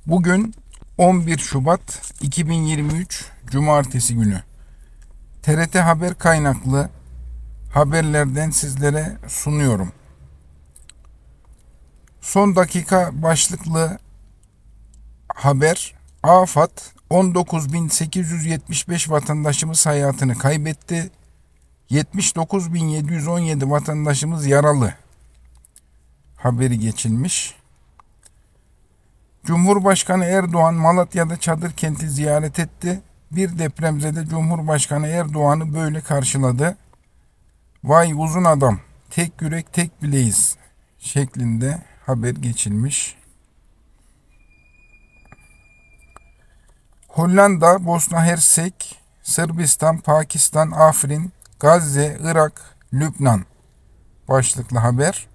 Bugün 11 Şubat 2023 Cumartesi günü. TRT Haber kaynaklı haberlerden sizlere sunuyorum. Son dakika başlıklı haber: AFAD 19.875 vatandaşımız hayatını kaybetti. 79.717 vatandaşımız yaralı haberi geçilmiş. Cumhurbaşkanı Erdoğan Malatya'da çadır kenti ziyaret etti. Bir depremzede Cumhurbaşkanı Erdoğan'ı böyle karşıladı. Vay uzun adam, tek yürek tek bileğiz şeklinde haber geçilmiş. Hollanda, Bosna Hersek, Sırbistan, Pakistan, Afrin, Gazze, Irak, Lübnan başlıklı haber.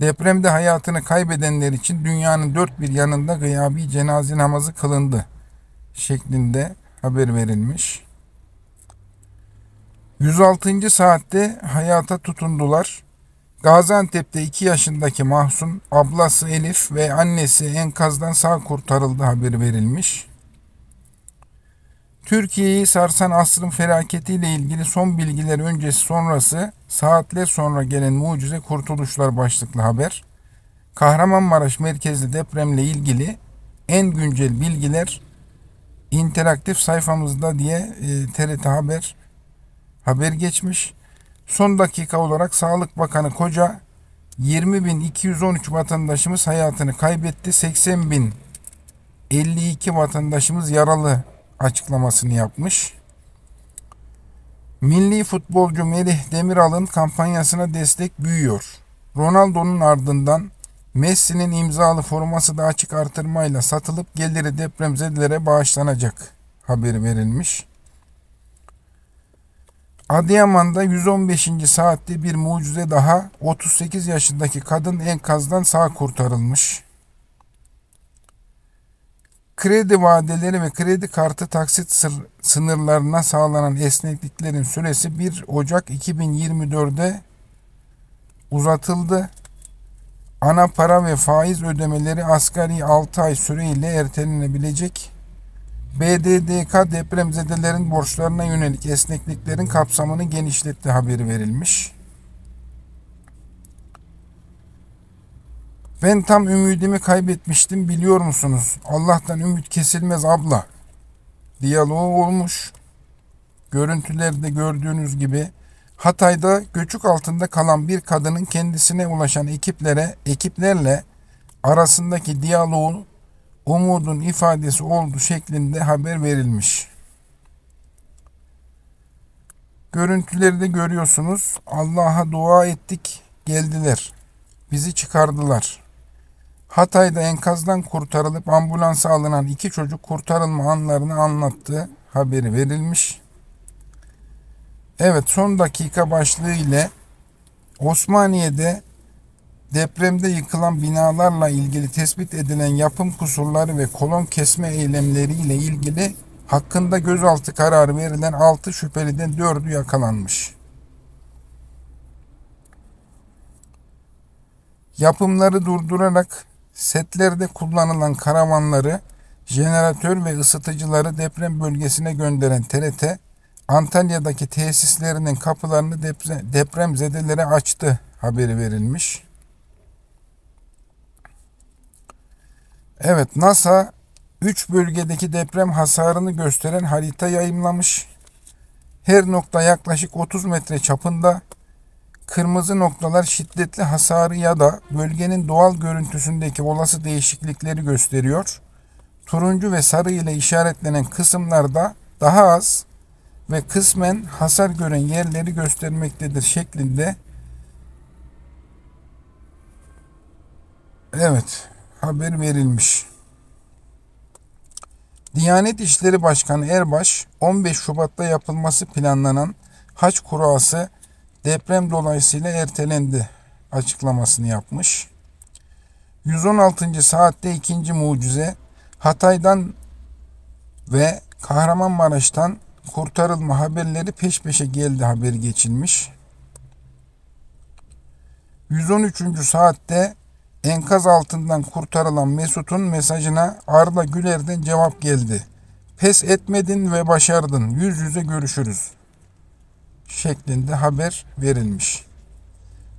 Depremde hayatını kaybedenler için dünyanın dört bir yanında gıyabi cenaze namazı kılındı şeklinde haber verilmiş. 106. saatte hayata tutundular. Gaziantep'te 2 yaşındaki Mahsun, ablası Elif ve annesi enkazdan sağ kurtarıldı haberi verilmiş. Türkiye'yi sarsan asrın felaketiyle ilgili son bilgiler öncesi sonrası, saatler sonra gelen mucize kurtuluşlar başlıklı haber. Kahramanmaraş merkezli depremle ilgili en güncel bilgiler interaktif sayfamızda diye TRT haber geçmiş. Son dakika olarak Sağlık Bakanı Koca 20.213 vatandaşımız hayatını kaybetti. 80.052 vatandaşımız yaralı açıklamasını yapmış. Milli futbolcu Melih Demiral'ın kampanyasına destek büyüyor. Ronaldo'nun ardından Messi'nin imzalı forması da açık artırmayla satılıp geliri depremzedelere bağışlanacak haberi verilmiş. Adıyaman'da 115. saatte bir mucize daha, 38 yaşındaki kadın enkazdan sağ kurtarılmış. Kredi vadeleri ve kredi kartı taksit sınırlarına sağlanan esnekliklerin süresi 1 Ocak 2024'de uzatıldı. Ana para ve faiz ödemeleri asgari 6 ay süreyle ertelenebilecek. BDDK depremzedelerin borçlarına yönelik esnekliklerin kapsamını genişletti haberi verilmiş. Ben tam ümidimi kaybetmiştim biliyor musunuz? Allah'tan ümit kesilmez abla diyaloğu olmuş. Görüntülerde gördüğünüz gibi Hatay'da göçük altında kalan bir kadının kendisine ulaşan ekiplerle arasındaki diyaloğun umudun ifadesi oldu şeklinde haber verilmiş. Görüntüleri de görüyorsunuz. Allah'a dua ettik, geldiler. Bizi çıkardılar. Hatay'da enkazdan kurtarılıp ambulansa alınan 2 çocuk kurtarılma anlarını anlattığı haberi verilmiş. Evet, son dakika başlığı ile Osmaniye'de depremde yıkılan binalarla ilgili tespit edilen yapım kusurları ve kolon kesme eylemleriyle ilgili hakkında gözaltı kararı verilen 6 şüpheliden 4'ü yakalanmış. Yapımları durdurarak setlerde kullanılan karavanları, jeneratör ve ısıtıcıları deprem bölgesine gönderen TRT, Antalya'daki tesislerinin kapılarını depremzedelere açtı haberi verilmiş. Evet, NASA 3 bölgedeki deprem hasarını gösteren harita yayımlamış. Her nokta yaklaşık 30 metre çapında. Kırmızı noktalar şiddetli hasarı ya da bölgenin doğal görüntüsündeki olası değişiklikleri gösteriyor. Turuncu ve sarı ile işaretlenen kısımlarda daha az ve kısmen hasar gören yerleri göstermektedir şeklinde haber verilmiş. Diyanet İşleri Başkanı Erbaş 15 Şubat'ta yapılması planlanan Hac kurası deprem dolayısıyla ertelendi açıklamasını yapmış. 116. saatte ikinci mucize, Hatay'dan ve Kahramanmaraş'tan kurtarılma haberleri peş peşe geldi haberi geçilmiş. 113. saatte Enkaz altından kurtarılan Mesut'un mesajına Arda Güler'den cevap geldi. Pes etmedin ve başardın. Yüz yüze görüşürüz şeklinde haber verilmiş.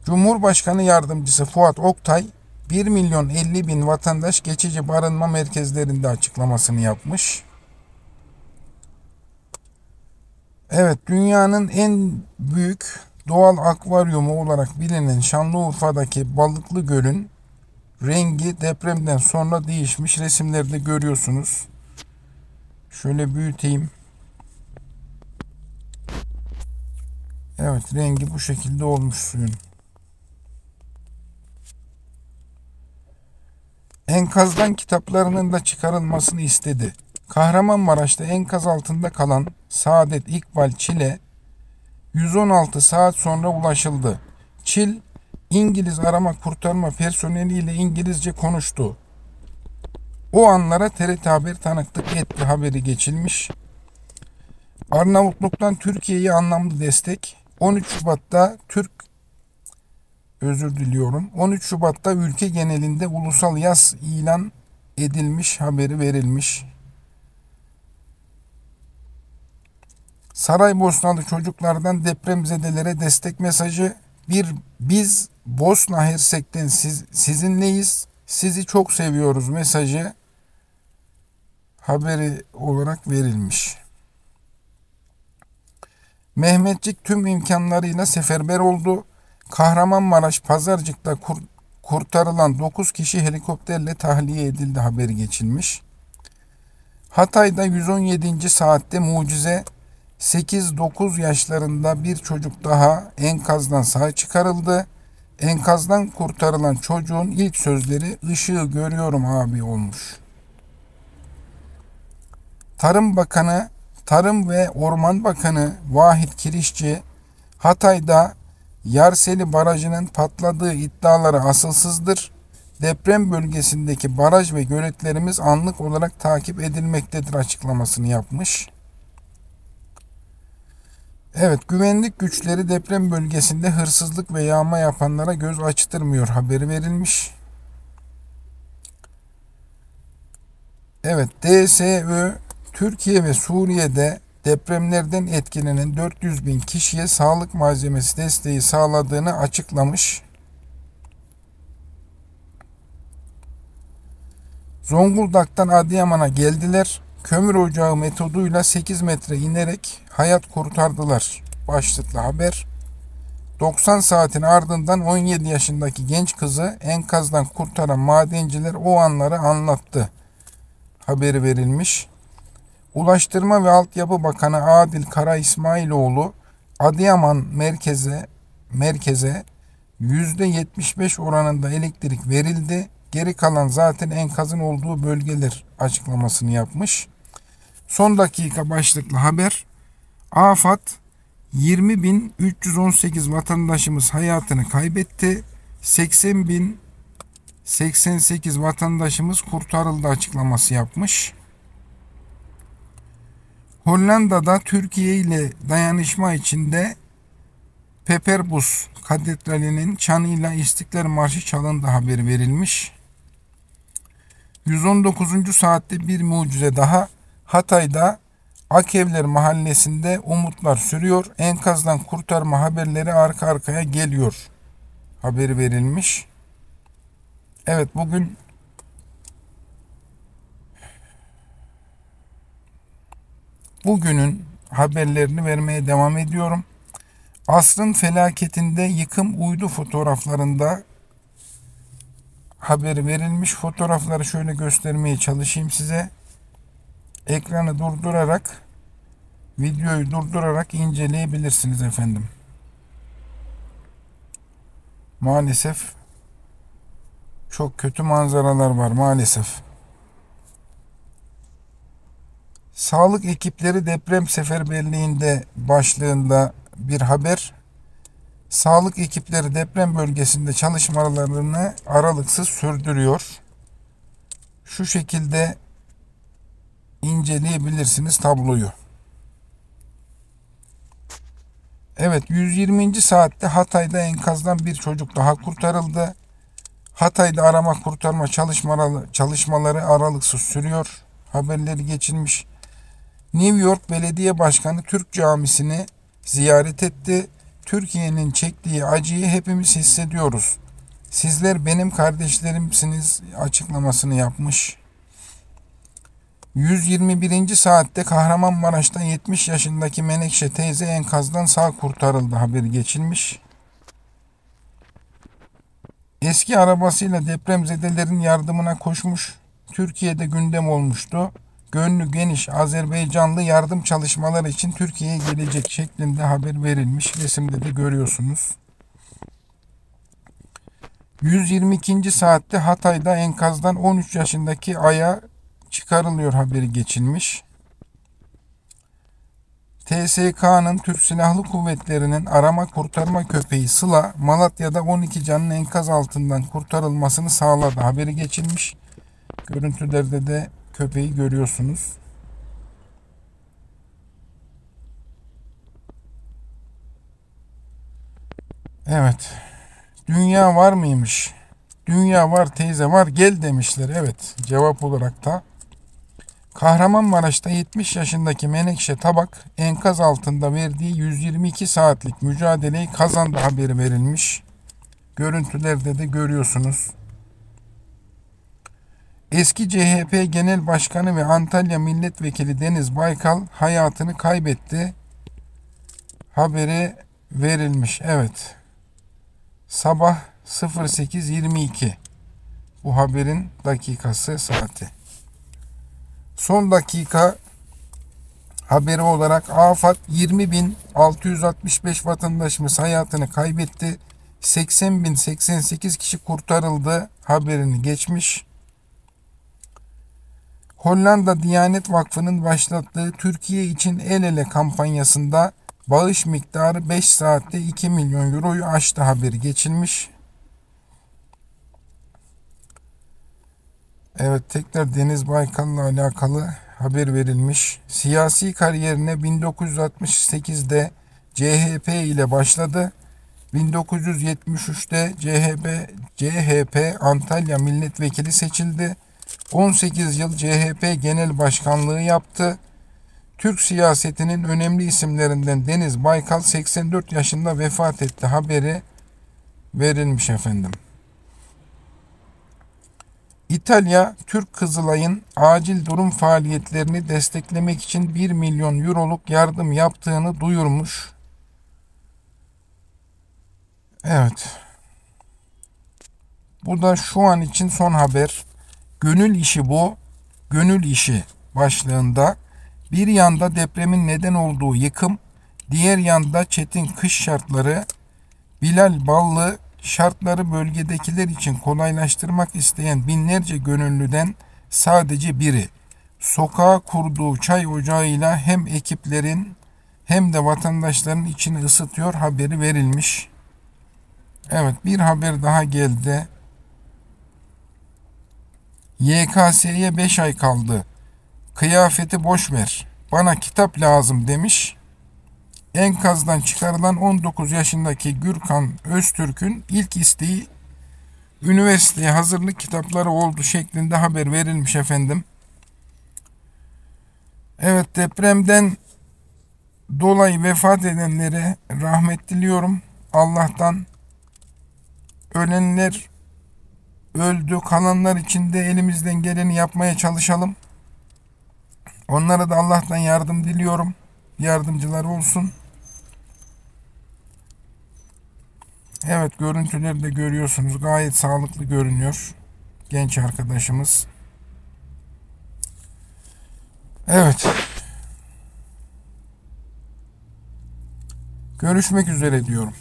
Cumhurbaşkanı Yardımcısı Fuat Oktay 1.050.000 vatandaş geçici barınma merkezlerinde açıklamasını yapmış. Evet, dünyanın en büyük doğal akvaryumu olarak bilinen Şanlıurfa'daki Balıklı Göl'ün rengi depremden sonra değişmiş. Resimlerde görüyorsunuz. Şöyle büyüteyim. Evet, rengi bu şekilde olmuş suyun. Enkazdan kitaplarının da çıkarılmasını istedi. Kahramanmaraş'ta enkaz altında kalan Saadet İkbal Çil'e 116 saat sonra ulaşıldı. Çil, İngiliz arama kurtarma personeliyle İngilizce konuştu. O anlara TRT Haber tanıklık etti haberi geçilmiş. Arnavutluk'tan Türkiye'ye anlamlı destek. 13 Şubat'ta 13 Şubat'ta ülke genelinde ulusal yas ilan edilmiş haberi verilmiş. Saraybosnalı çocuklardan depremzedelere destek mesajı. Biz Bosna Hersek'ten sizinleyiz. Sizi çok seviyoruz mesajı haberi olarak verilmiş. Mehmetçik tüm imkanlarıyla seferber oldu. Kahramanmaraş Pazarcık'ta kurtarılan 9 kişi helikopterle tahliye edildi haberi geçilmiş. Hatay'da 117. saatte mucize, 8-9 yaşlarında bir çocuk daha enkazdan sağ çıkarıldı. Enkazdan kurtarılan çocuğun ilk sözleri "ışığı görüyorum abi" olmuş. Tarım ve Orman Bakanı Vahit Kirişçi, Hatay'da Yarseli Barajı'nın patladığı iddiaları asılsızdır. Deprem bölgesindeki baraj ve göletlerimiz anlık olarak takip edilmektedir açıklamasını yapmış. Evet, güvenlik güçleri deprem bölgesinde hırsızlık ve yağma yapanlara göz açtırmıyor haberi verilmiş. Evet, DSÖ Türkiye ve Suriye'de depremlerden etkilenen 400.000 kişiye sağlık malzemesi desteği sağladığını açıklamış. Zonguldak'tan Adıyaman'a geldiler. Kömür ocağı metoduyla 8 metre inerek hayat kurtardılar başlıklı haber. 90 saatin ardından 17 yaşındaki genç kızı enkazdan kurtaran madenciler o anları anlattı haberi verilmiş. Ulaştırma ve Altyapı Bakanı Adil Kara İsmailoğlu, Adıyaman merkeze %75 oranında elektrik verildi. Geri kalan zaten enkazın olduğu bölgeler açıklamasını yapmış. Son dakika başlıklı haber. AFAD 20.318 vatandaşımız hayatını kaybetti. 80.088 vatandaşımız kurtarıldı açıklaması yapmış. Hollanda'da Türkiye ile dayanışma içinde Peperbus Katedrali'nin çanıyla İstiklal Marşı çalındı haberi verilmiş. 119. saatte bir mucize daha. Hatay'da Akevler Mahallesi'nde umutlar sürüyor. Enkazdan kurtarma haberleri arka arkaya geliyor haberi verilmiş. Evet, bugünün haberlerini vermeye devam ediyorum. Asrın felaketinde yıkım uydu fotoğraflarında haberi verilmiş. Fotoğrafları şöyle göstermeye çalışayım size. Ekranı durdurarak, videoyu durdurarak inceleyebilirsiniz efendim. Maalesef çok kötü manzaralar var maalesef. Sağlık ekipleri deprem seferberliğinde başlığında bir haber. Sağlık ekipleri deprem bölgesinde çalışmalarını aralıksız sürdürüyor. Şu şekilde inceleyebilirsiniz tabloyu. Evet, 120. saatte Hatay'da enkazdan bir çocuk daha kurtarıldı. Hatay'da arama kurtarma çalışmaları aralıksız sürüyor. Haberleri geçilmiş. New York Belediye Başkanı Türk Camisi'ni ziyaret etti. Türkiye'nin çektiği acıyı hepimiz hissediyoruz. Sizler benim kardeşlerimsiniz açıklamasını yapmış. 121. saatte Kahramanmaraş'ta 70 yaşındaki Menekşe teyze enkazdan sağ kurtarıldı haberi geçilmiş. Eski arabasıyla depremzedelerin yardımına koşmuş. Türkiye'de gündem olmuştu. Gönlü geniş Azerbaycanlı yardım çalışmaları için Türkiye'ye gelecek şeklinde haber verilmiş. Resimde de görüyorsunuz. 122. saatte Hatay'da enkazdan 13 yaşındaki Aya çıkarılıyor haberi geçilmiş. TSK'nın Türk Silahlı Kuvvetleri'nin arama kurtarma köpeği Sıla Malatya'da 12 canın enkaz altından kurtarılmasını sağladı haberi geçilmiş. Görüntülerde de köpeği görüyorsunuz. Evet. Dünya var mıymış? Dünya var teyze var gel demişler. Evet. Cevap olarak da Kahramanmaraş'ta 70 yaşındaki Menekşe Tabak enkaz altında verdiği 122 saatlik mücadeleyi kazandı haberi verilmiş. Görüntülerde de görüyorsunuz. Eski CHP Genel Başkanı ve Antalya Milletvekili Deniz Baykal hayatını kaybetti. Haberi verilmiş. Evet. Sabah 08.22. Bu haberin dakikası, saati. Son dakika haberi olarak AFAD 20.665 vatandaşımız hayatını kaybetti. 80.088 kişi kurtarıldı haberini geçmiş. Hollanda Diyanet Vakfı'nın başlattığı Türkiye için El Ele kampanyasında bağış miktarı 5 saatte 2 milyon euroyu aştı haberi geçilmiş. Evet, tekrar Deniz Baykal'la alakalı haber verilmiş. Siyasi kariyerine 1968'de CHP ile başladı. 1973'te CHP Antalya Milletvekili seçildi. 18 yıl CHP Genel Başkanlığı yaptı. Türk siyasetinin önemli isimlerinden Deniz Baykal 84 yaşında vefat etti haberi verilmiş efendim. İtalya, Türk Kızılay'ın acil durum faaliyetlerini desteklemek için 1 milyon euroluk yardım yaptığını duyurmuş. Evet. Bu da şu an için son haber. Gönül işi bu. Gönül işi başlığında bir yanda depremin neden olduğu yıkım, diğer yanda çetin kış şartları, Bilal Ballı şartları bölgedekiler için kolaylaştırmak isteyen binlerce gönüllüden sadece biri. Sokağa kurduğu çay ocağıyla hem ekiplerin hem de vatandaşların içini ısıtıyor haberi verilmiş. Evet, bir haber daha geldi. YKS'ye 5 ay kaldı. Kıyafeti boş ver. Bana kitap lazım demiş. Enkazdan çıkarılan 19 yaşındaki Gürkan Öztürk'ün ilk isteği üniversiteye hazırlık kitapları oldu şeklinde haber verilmiş efendim. Evet, depremden dolayı vefat edenlere rahmet diliyorum. Allah'tan ölenler öldü. Kalanlar için de elimizden geleni yapmaya çalışalım. Onlara da Allah'tan yardım diliyorum. Yardımcılar olsun. Evet, görüntüleri de görüyorsunuz. Gayet sağlıklı görünüyor genç arkadaşımız. Evet. Görüşmek üzere diyorum.